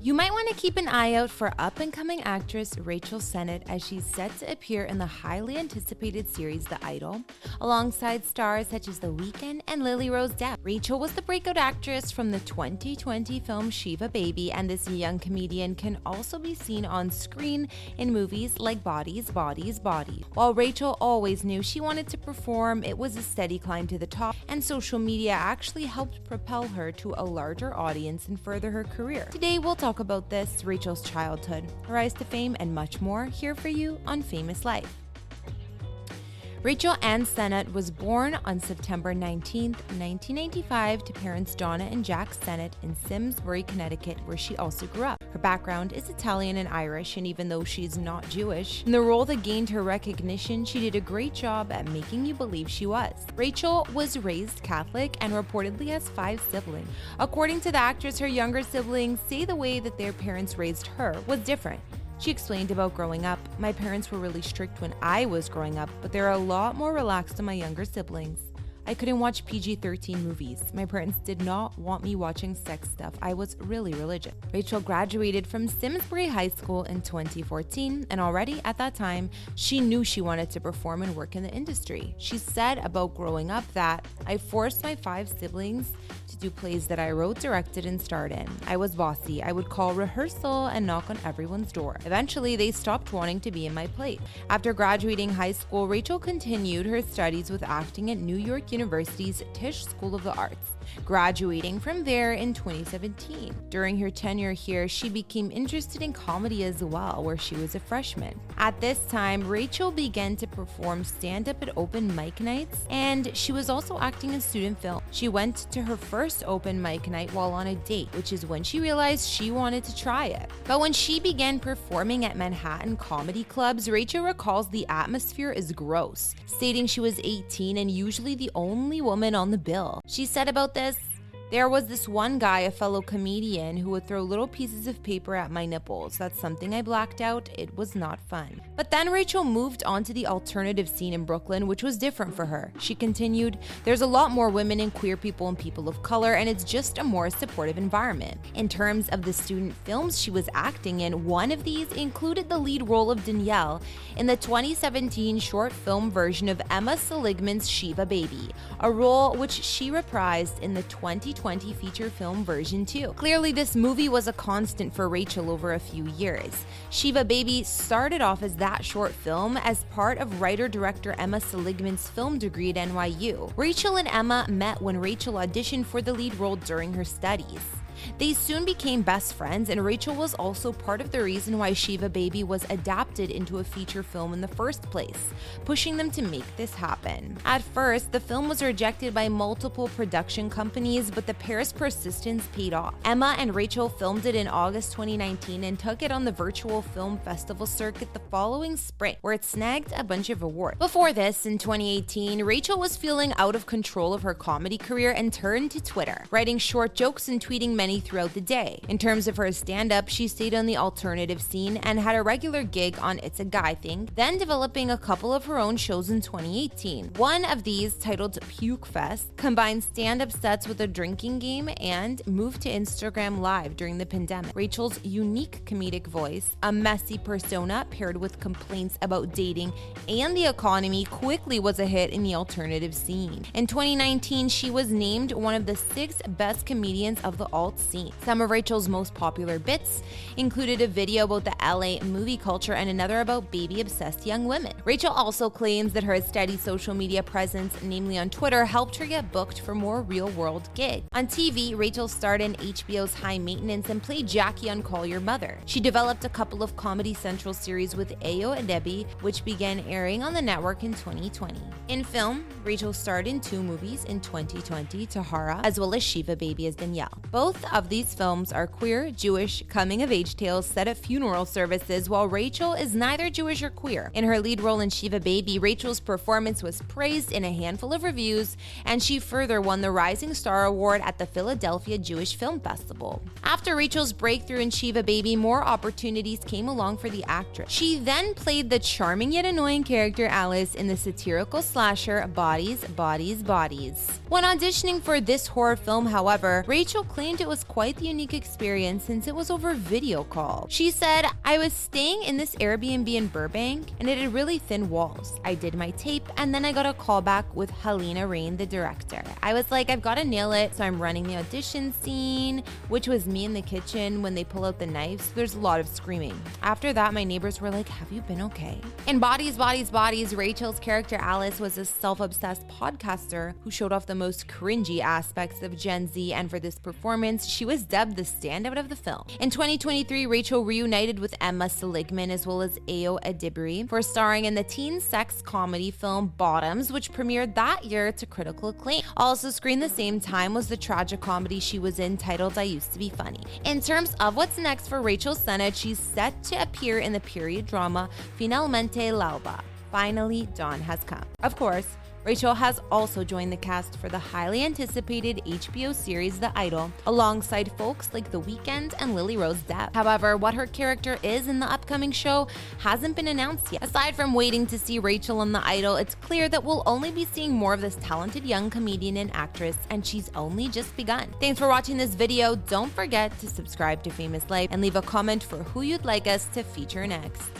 You might want to keep an eye out for up-and-coming actress Rachel Sennott as she's set to appear in the highly anticipated series The Idol, alongside stars such as The Weeknd and Lily Rose Depp. Rachel was the breakout actress from the 2020 film Shiva Baby, and this young comedian can also be seen on screen in movies like Bodies, Bodies, Bodies. While Rachel always knew she wanted to perform, it was a steady climb to the top, and social media actually helped propel her to a larger audience and further her career. Today we'll talk about this, Rachel's childhood, her rise to fame, and much more here for you on Famous Life. Rachel Ann Sennott was born on September 19, 1995 to parents Donna and Jack Sennott in Simsbury, Connecticut, where she also grew up. Her background is Italian and Irish, and even though she's not Jewish, in the role that gained her recognition, she did a great job at making you believe she was. Rachel was raised Catholic and reportedly has 5 siblings. According to the actress, her younger siblings say the way that their parents raised her was different. She explained about growing up. My parents were really strict when I was growing up, but they're a lot more relaxed than my younger siblings. I couldn't watch PG-13 movies. My parents did not want me watching sex stuff. I was really religious. Rachel graduated from Simsbury High School in 2014, and already at that time, she knew she wanted to perform and work in the industry. She said about growing up that, "I forced my 5 siblings to do plays that I wrote, directed, and starred in. I was bossy. I would call rehearsal and knock on everyone's door. Eventually, they stopped wanting to be in my play." After graduating high school, Rachel continued her studies with acting at New York University's Tisch School of the Arts, graduating from there in 2017. During her tenure here, she became interested in comedy as well, where she was a freshman. At this time, Rachel began to perform stand-up at open mic nights, and she was also acting in student film. She went to her first open mic night while on a date, which is when she realized she wanted to try it. But when she began performing at Manhattan comedy clubs, Rachel recalls the atmosphere is gross, stating she was 18 and usually the only woman on the bill. She said about this, "There was this one guy, a fellow comedian, who would throw little pieces of paper at my nipples. That's something I blacked out. It was not fun." But then Rachel moved on to the alternative scene in Brooklyn, which was different for her. She continued, "There's a lot more women and queer people and people of color, and it's just a more supportive environment." In terms of the student films she was acting in, one of these included the lead role of Danielle in the 2017 short film version of Emma Seligman's Shiva Baby, a role which she reprised in the 2020 feature film version too. Clearly, this movie was a constant for Rachel over a few years. Shiva Baby started off as that short film as part of writer-director Emma Seligman's film degree at NYU. Rachel and Emma met when Rachel auditioned for the lead role during her studies. They soon became best friends, and Rachel was also part of the reason why Shiva Baby was adapted into a feature film in the first place, pushing them to make this happen. At first, the film was rejected by multiple production companies, but the pair's persistence paid off. Emma and Rachel filmed it in August 2019 and took it on the virtual film festival circuit the following spring, where it snagged a bunch of awards. Before this, in 2018, Rachel was feeling out of control of her comedy career and turned to Twitter, writing short jokes and tweeting many throughout the day. In terms of her stand-up, she stayed on the alternative scene and had a regular gig on It's a Guy Thing, then developing a couple of her own shows in 2018. One of these, titled Puke Fest, combined stand-up sets with a drinking game and moved to Instagram Live during the pandemic. Rachel's unique comedic voice, a messy persona paired with complaints about dating and the economy, quickly was a hit in the alternative scene. In 2019, she was named one of the 6 best comedians of the alt scene. Some of Rachel's most popular bits included a video about the LA movie culture and another about baby-obsessed young women. Rachel also claims that her steady social media presence, namely on Twitter, helped her get booked for more real-world gigs. On TV, Rachel starred in HBO's High Maintenance and played Jackie on Call Your Mother. She developed a couple of Comedy Central series with Ayo and Debbie, which began airing on the network in 2020. In film, Rachel starred in 2 movies in 2020, Tahara, as well as Shiva Baby as Danielle. Both of these films are queer, Jewish, coming-of-age tales set at funeral services, while Rachel is neither Jewish or queer. In her lead role in Shiva Baby, Rachel's performance was praised in a handful of reviews, and she further won the Rising Star Award at the Philadelphia Jewish Film Festival. After Rachel's breakthrough in Shiva Baby, more opportunities came along for the actress. She then played the charming yet annoying character Alice in the satirical slasher Bodies, Bodies, Bodies. When auditioning for this horror film, however, Rachel claimed it was quite the unique experience since it was over video call. She said, "I was staying in this Airbnb in Burbank and it had really thin walls. I did my tape and then I got a call back with Helena Rain, the director. I was like, I've got to nail it, so I'm running the audition scene," which was me in the kitchen when they pull out the knives. There's a lot of screaming. After that, my neighbors were like, "Have you been okay?" In Bodies, Bodies, Bodies, Rachel's character Alice was a self-obsessed podcaster who showed off the most cringy aspects of Gen Z, and for this performance, she was dubbed the standout of the film. In 2023, Rachel reunited with Emma Seligman as well as Ayo Edebiri for starring in the teen sex comedy film Bottoms, which premiered that year to critical acclaim. Also screened the same time was the tragic comedy she was in titled I Used to Be Funny. In terms of what's next for Rachel Sennott, she's set to appear in the period drama Finalmente l'Alba. Finally, dawn has come. Of course, Rachel has also joined the cast for the highly anticipated HBO series The Idol, alongside folks like The Weeknd and Lily Rose Depp. However, what her character is in the upcoming show hasn't been announced yet. Aside from waiting to see Rachel on The Idol, it's clear that we'll only be seeing more of this talented young comedian and actress, and she's only just begun. Thanks for watching this video. Don't forget to subscribe to Famous Life and leave a comment for who you'd like us to feature next.